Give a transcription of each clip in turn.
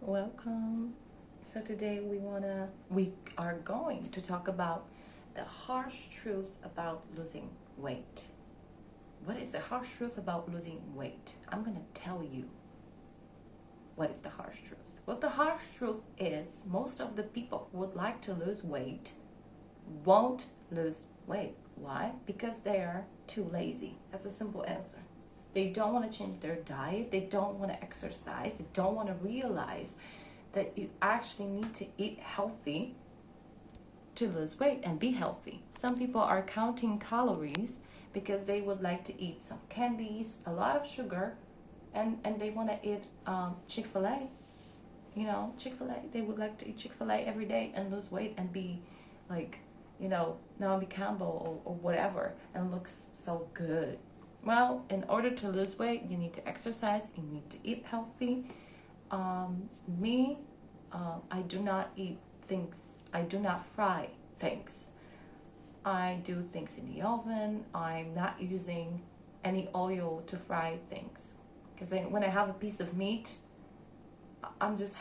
Welcome. So today we are going to talk about the harsh truth about losing weight. What is the harsh truth about losing weight? I'm going to tell you what is the harsh truth. Well, the harsh truth is most of the people who would like to lose weight won't lose weight. Why? Because they are too lazy. That's a simple answer. They don't want to change their diet. They don't want to exercise. They don't want to realize that you actually need to eat healthy to lose weight and be healthy. Some people are counting calories because they would like to eat some candies, a lot of sugar, and they want to eat Chick-fil-A. Chick-fil-A. They would like to eat Chick-fil-A every day and lose weight and be like, Naomi Campbell or whatever, and looks so good. Well, in order to lose weight, you need to exercise, you need to eat healthy. I do not eat things, I do not fry things. I do things in the oven. I'm not using any oil to fry things. Because when I have a piece of meat, I'm just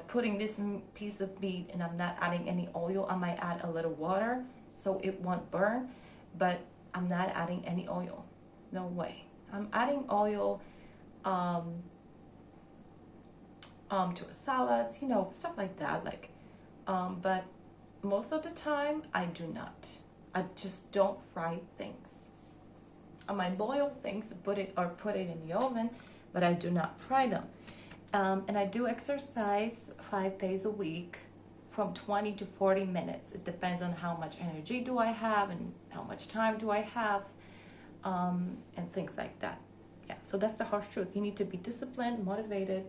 putting this piece of meat and I'm not adding any oil. I might add a little water so it won't burn, but I'm not adding any oil. No way. I'm adding oil to a salad, stuff like that. But most of the time, I do not. I just don't fry things. I might boil things, put it in the oven, but I do not fry them. And I do exercise 5 days a week from 20 to 40 minutes. It depends on how much energy do I have and how much time do I have, and things like that. Yeah, so that's the harsh truth. You need to be disciplined, motivated.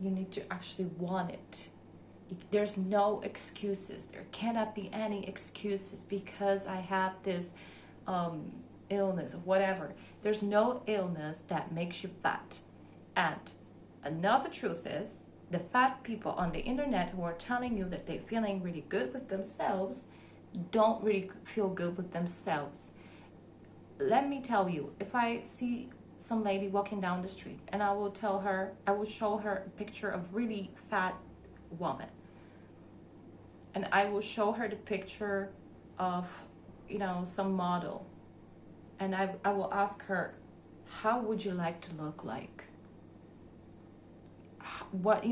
You need to actually want it. There's no excuses. There cannot be any excuses because I have this illness or whatever. There's no illness that makes you fat. And another truth is, the fat people on the internet who are telling you that they're feeling really good with themselves don't really feel good with themselves. Let me tell you, if I see some lady walking down the street and I will show her a picture of really fat woman, and I will show her the picture of some model, and I will ask her, how would you like to look like? What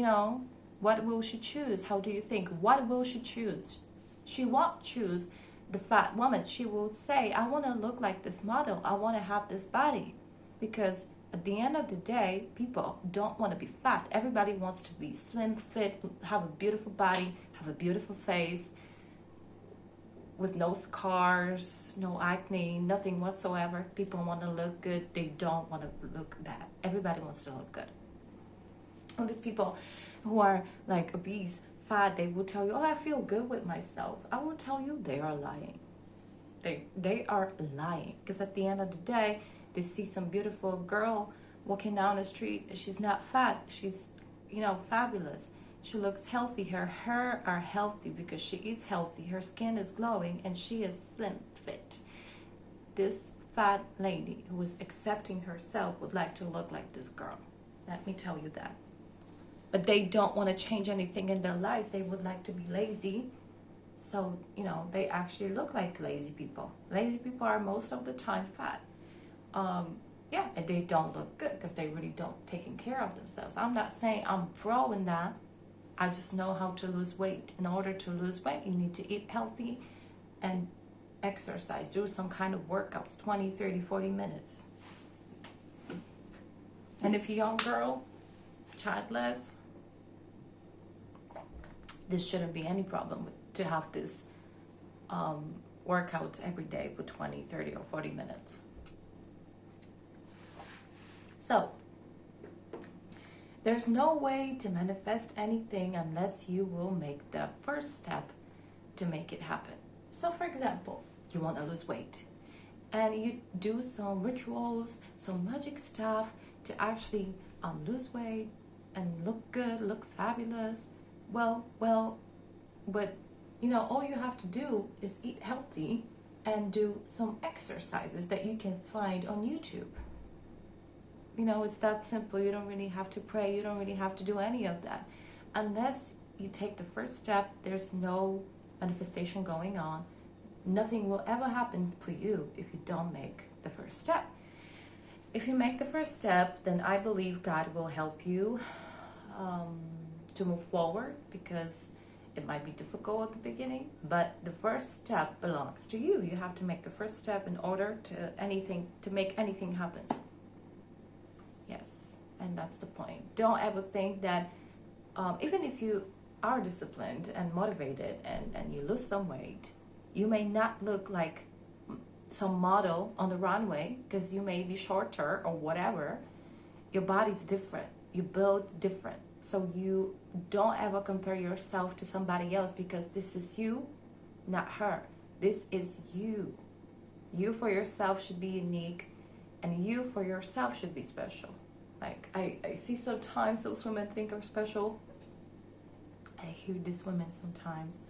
will she choose? How do you think? What will she choose? She won't choose the fat woman. She will say, I want to look like this model. I want to have this body. Because at the end of the day, people don't want to be fat. Everybody wants to be slim, fit, have a beautiful body, have a beautiful face, with no scars, no acne, nothing whatsoever. People want to look good. They don't want to look bad. Everybody wants to look good. All these people who are like obese, fat, they will tell you, I feel good with myself. I will tell you, they are lying. They are lying. Because at the end of the day, they see some beautiful girl walking down the street. She's not fat. She's, fabulous. She looks healthy. Her hair are healthy because she eats healthy. Her skin is glowing and she is slim, fit. This fat lady who is accepting herself would like to look like this girl. Let me tell you that. But they don't want to change anything in their lives. They would like to be lazy. So, they actually look like lazy people. Lazy people are most of the time fat. And they don't look good because they really don't taking care of themselves. I'm not saying I'm pro in that. I just know how to lose weight. In order to lose weight, you need to eat healthy and exercise. Do some kind of workouts, 20, 30, 40 minutes. And if you're a young girl, childless, this shouldn't be any problem to have this workouts every day for 20, 30, or 40 minutes. So, there's no way to manifest anything unless you will make the first step to make it happen. So, for example, you want to lose weight and you do some rituals, some magic stuff to actually lose weight and look good, look fabulous. But all you have to do is eat healthy and do some exercises that you can find on YouTube. You know, it's that simple. You don't really have to pray. You don't really have to do any of that. Unless you take the first step, there's no manifestation going on. Nothing will ever happen for you if you don't make the first step. If you make the first step, then I believe God will help you to move forward, because it might be difficult at the beginning, but the first step belongs to you. You have to make the first step in order to make anything happen. Yes, and that's the point. Don't ever think that even if you are disciplined and motivated and you lose some weight, you may not look like some model on the runway because you may be shorter or whatever. Your body's different. You build different. So you don't ever compare yourself to somebody else, because this is you, not her. This is you. You for yourself should be unique, and you for yourself should be special. Like, I see sometimes those women think are special. I hear these women sometimes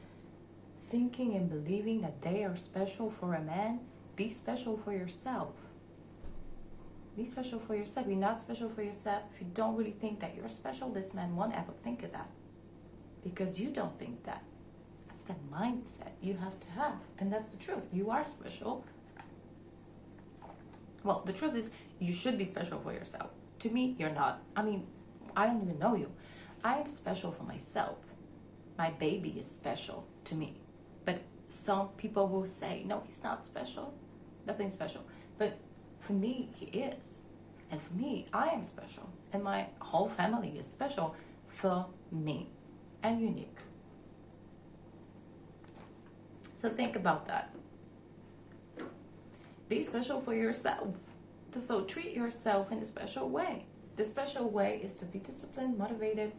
thinking and believing that they are special for a man. Be special for yourself. Be special for yourself. You're not special for yourself. If you don't really think that you're special, this man won't ever think of that, because you don't think that. That's the mindset you have to have, and that's the truth. You are special. Well, the truth is, you should be special for yourself. To me, you're not. I mean, I don't even know you. I am special for myself. My baby is special to me. But some people will say, no, he's not special. Nothing special. But for me, he is. And for me, I am special. And my whole family is special for me and unique. So think about that. Be special for yourself. So treat yourself in a special way. The special way is to be disciplined, motivated,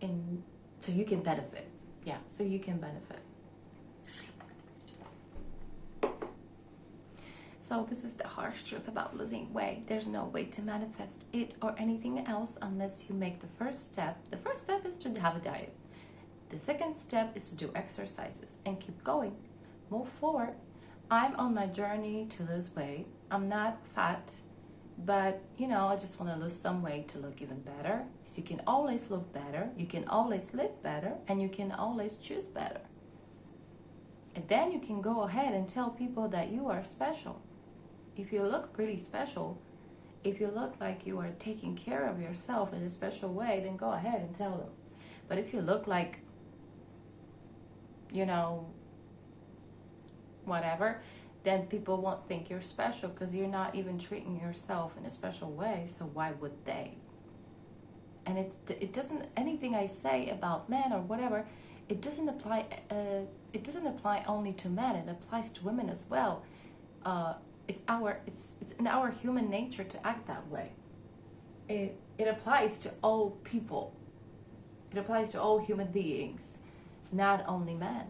and so you can benefit. Yeah, so you can benefit. So this is the harsh truth about losing weight. There's no way to manifest it or anything else unless you make the first step. The first step is to have a diet. The second step is to do exercises and keep going. Move forward. I'm on my journey to lose weight. I'm not fat, but I just want to lose some weight to look even better. So you can always look better, you can always live better, and you can always choose better. And then you can go ahead and tell people that you are special. If you look pretty special, if you look like you are taking care of yourself in a special way, then go ahead and tell them. But if you look like, whatever, then people won't think you're special, because you're not even treating yourself in a special way. So why would they? And it doesn't, anything I say about men or whatever, it doesn't apply. It doesn't apply only to men. It applies to women as well. It's in our human nature to act that way. It applies to all people. It applies to all human beings, not only men.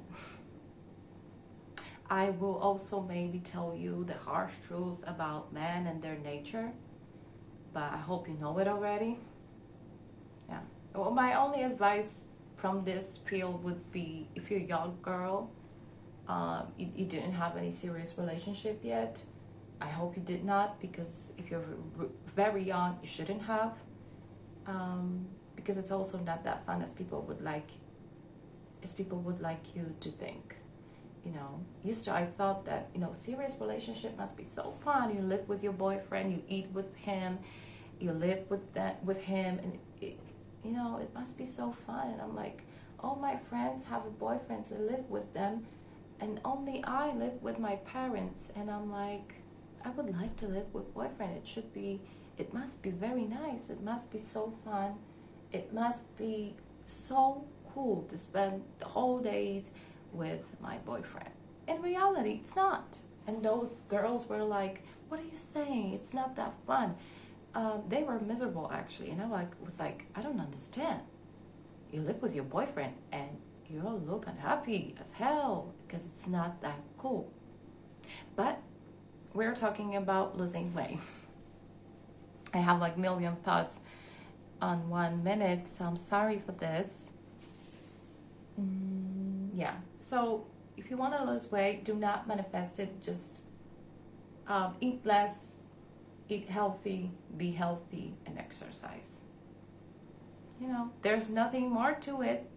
I will also maybe tell you the harsh truth about men and their nature, but I hope you know it already. Yeah. Well, my only advice from this field would be, if you're a young girl, you didn't have any serious relationship yet. I hope you did not, because if you're very young, you shouldn't have, because it's also not that fun as people would like you to think. Used to, I thought that, serious relationship must be so fun. You live with your boyfriend, you eat with him, you live with him, and it must be so fun. And I'm like, all my friends have a boyfriend, so live with them, and only I live with my parents. And I'm like, I would like to live with boyfriend. It must be very nice. It must be so fun. It must be so cool to spend the whole days with my boyfriend. In reality, it's not. And those girls were like, what are you saying? It's not that fun. They were miserable, actually. And I was like, I don't understand. You live with your boyfriend and you look unhappy as hell, because it's not that cool. But we're talking about losing weight. I have like million thoughts on 1 minute, so I'm sorry for this. Yeah, so if you want to lose weight, do not manifest it. Just eat less, eat healthy, be healthy, and exercise. You know, there's nothing more to it.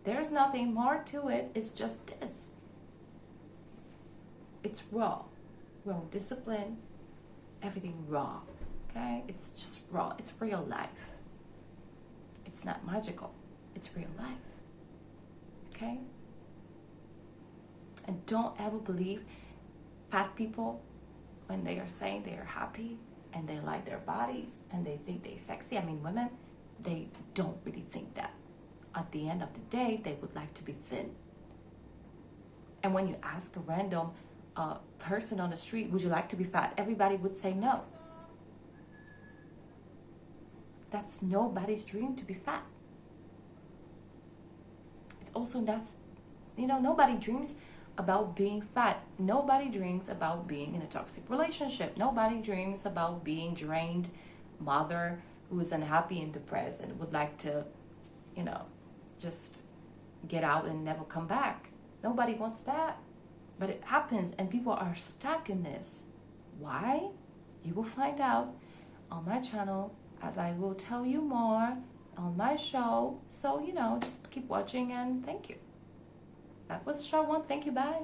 There's nothing more to it. It's just this. It's raw. Raw discipline. Everything raw. Okay? It's just raw. It's real life. It's not magical. It's real life. Okay? And don't ever believe fat people when they are saying they are happy and they like their bodies and they think they're sexy. I mean, women, they don't really think that. At the end of the day, they would like to be thin. And when you ask a random person on the street, would you like to be fat? Everybody would say no. That's nobody's dream to be fat. It's also not, nobody dreams about being fat. Nobody dreams about being in a toxic relationship. Nobody dreams about being drained mother who is unhappy and depressed and would like to, just get out and never come back. Nobody wants that. But it happens and people are stuck in this. Why? You will find out on my channel as I will tell you more on my show. So, just keep watching and thank you. That was show one. Thank you. Bye.